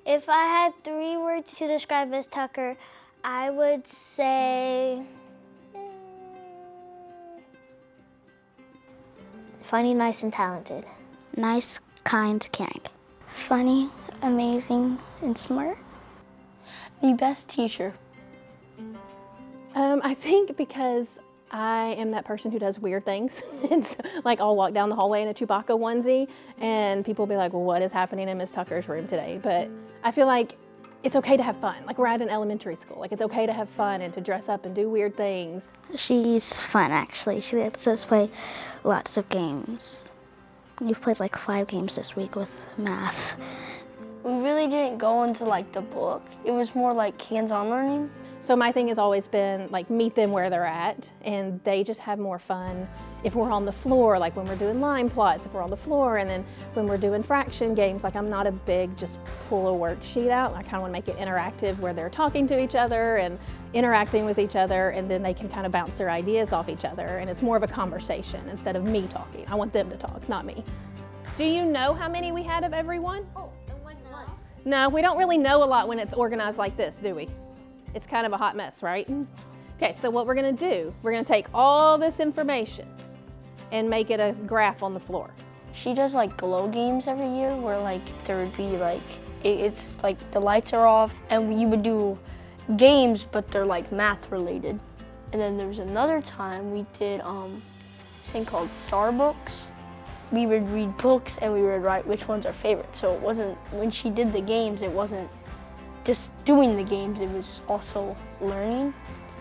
If I had 3 words to describe Miss Tucker, I would say funny, nice, and talented. Nice, kind, caring. Funny, amazing, and smart. The best teacher. I think because I am that person who does weird things. And so, like, I'll walk down the hallway in a Chewbacca onesie and people will be like, well, what is happening in Miss Tucker's room today? But I feel like it's okay to have fun. Like, we're at an elementary school. Like, it's okay to have fun and to dress up and do weird things. She's fun, actually. She lets us play lots of games. We've played like 5 games this week with math. We really didn't go into like the book. It was more like hands-on learning. So my thing has always been, like, meet them where they're at, and they just have more fun if we're on the floor, like when we're doing line plots, if we're on the floor, and then when we're doing fraction games. Like, I'm not a big just pull a worksheet out. I kind of want to make it interactive where they're talking to each other and interacting with each other, and then they can kind of bounce their ideas off each other, and it's more of a conversation instead of me talking. I want them to talk, not me. Do you know how many we had of everyone? Oh, and one month. No, we don't really know a lot when it's organized like this, do we? It's kind of a hot mess, right? Okay, so what we're gonna do, we're gonna take all this information and make it a graph on the floor. She does like glow games every year where like there would be like, it's like the lights are off and you would do games, but they're like math related. And then there was another time we did this thing called Starbucks. We would read books and we would write which one's our favorite. So it wasn't, when she did the games, it wasn't just doing the games, it was also learning.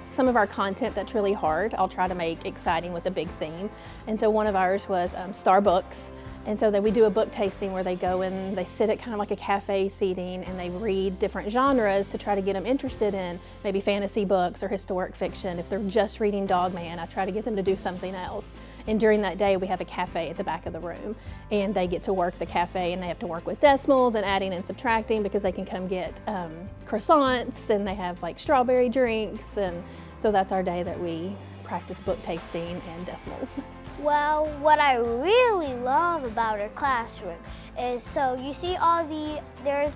Some of our content that's really hard, I'll try to make exciting with a big theme. And so one of ours was Starbucks. And so then we do a book tasting where they go and they sit at kind of like a cafe seating and they read different genres to try to get them interested in maybe fantasy books or historic fiction. If they're just reading Dog Man, I try to get them to do something else. And during that day, we have a cafe at the back of the room and they get to work the cafe and they have to work with decimals and adding and subtracting because they can come get croissants and they have like strawberry drinks. And so that's our day that we practice book tasting and decimals. Well, what I really love about our classroom is, so you see there's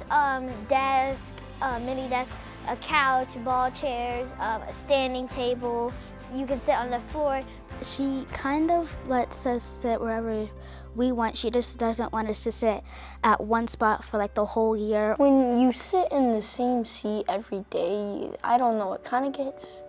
desk, mini desk, a couch, ball chairs, a standing table, so you can sit on the floor. She kind of lets us sit wherever we want. She just doesn't want us to sit at one spot for like the whole year. When you sit in the same seat every day, I don't know, it kind of gets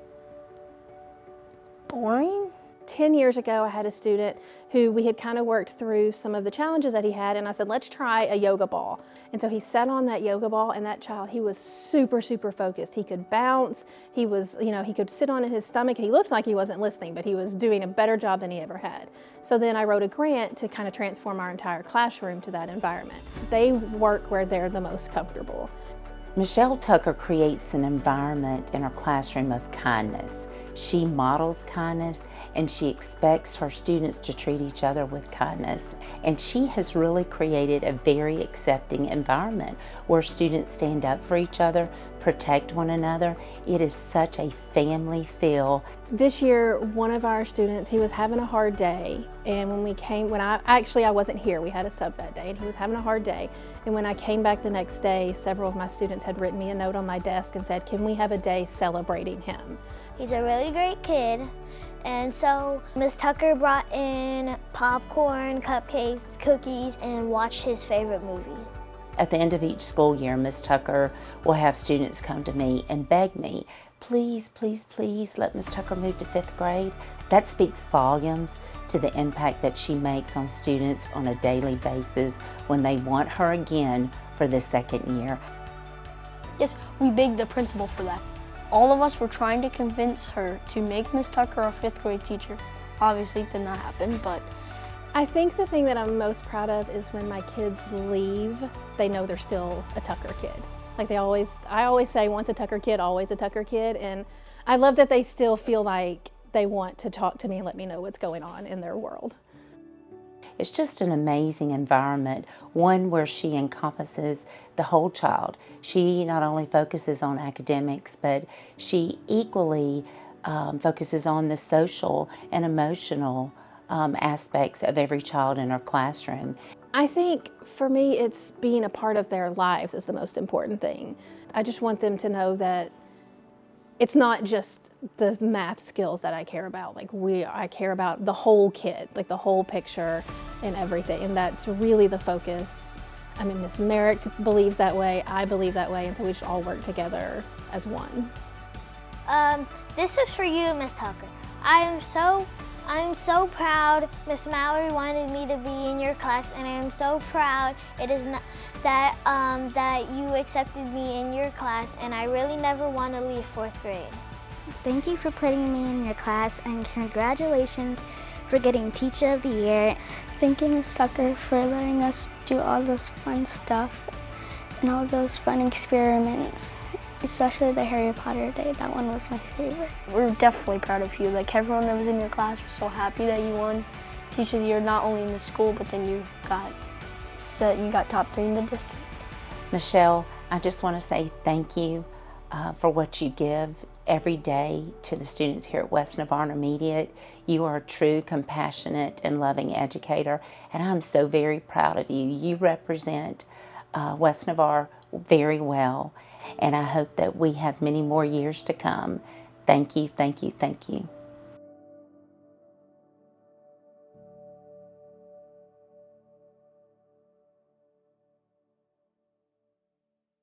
boring. 10 years ago, I had a student who we had kind of worked through some of the challenges that he had, and I said, let's try a yoga ball. And so he sat on that yoga ball, and that child, he was super, super focused. He could bounce, he was, he could sit on his stomach, and he looked like he wasn't listening, but he was doing a better job than he ever had. So then I wrote a grant to kind of transform our entire classroom to that environment. They work where they're the most comfortable. Michelle Tucker creates an environment in her classroom of kindness. She models kindness and she expects her students to treat each other with kindness. And she has really created a very accepting environment where students stand up for each other, protect one another. It is such a family feel. This year, one of our students, he was having a hard day, and I wasn't here, we had a sub that day, and he was having a hard day. And when I came back the next day, several of my students had written me a note on my desk and said, can we have a day celebrating him? He's a really great kid, and so Miss Tucker brought in popcorn, cupcakes, cookies, and watched his favorite movie. At the end of each school year, Ms. Tucker will have students come to me and beg me, please, please, please let Ms. Tucker move to 5th grade. That speaks volumes to the impact that she makes on students on a daily basis when they want her again for the 2nd year. Yes, we begged the principal for that. All of us were trying to convince her to make Ms. Tucker a 5th grade teacher. Obviously it did not happen, but I think the thing that I'm most proud of is when my kids leave, they know they're still a Tucker kid. Like I always say, once a Tucker kid, always a Tucker kid. And I love that they still feel like they want to talk to me and let me know what's going on in their world. It's just an amazing environment, one where she encompasses the whole child. She not only focuses on academics, but she equally focuses on the social and emotional aspects of every child in her classroom. I think for me, it's being a part of their lives is the most important thing. I just want them to know that it's not just the math skills that I care about. Like I care about the whole kid, like the whole picture and everything. And that's really the focus. I mean, Miss Merrick believes that way, I believe that way, and so we should all work together as one. This is for you, Miss Tucker. I'm so proud Miss Mallory wanted me to be in your class, and I am so proud that you accepted me in your class, and I really never want to leave 4th grade. Thank you for putting me in your class, and congratulations for getting Teacher of the Year. Thank you, Ms. Tucker, for letting us do all this fun stuff and all those fun experiments, especially the Harry Potter day. That one was my favorite. We're definitely proud of you. Like, everyone that was in your class was so happy that you won Teacher of the Year, not only in the school, but then you got top 3 in the district. Michelle, I just want to say thank you for what you give every day to the students here at West Navarre Intermediate. You are a true, compassionate, and loving educator, and I'm so very proud of you. You represent West Navarre very well, and I hope that we have many more years to come. Thank you, thank you, thank you.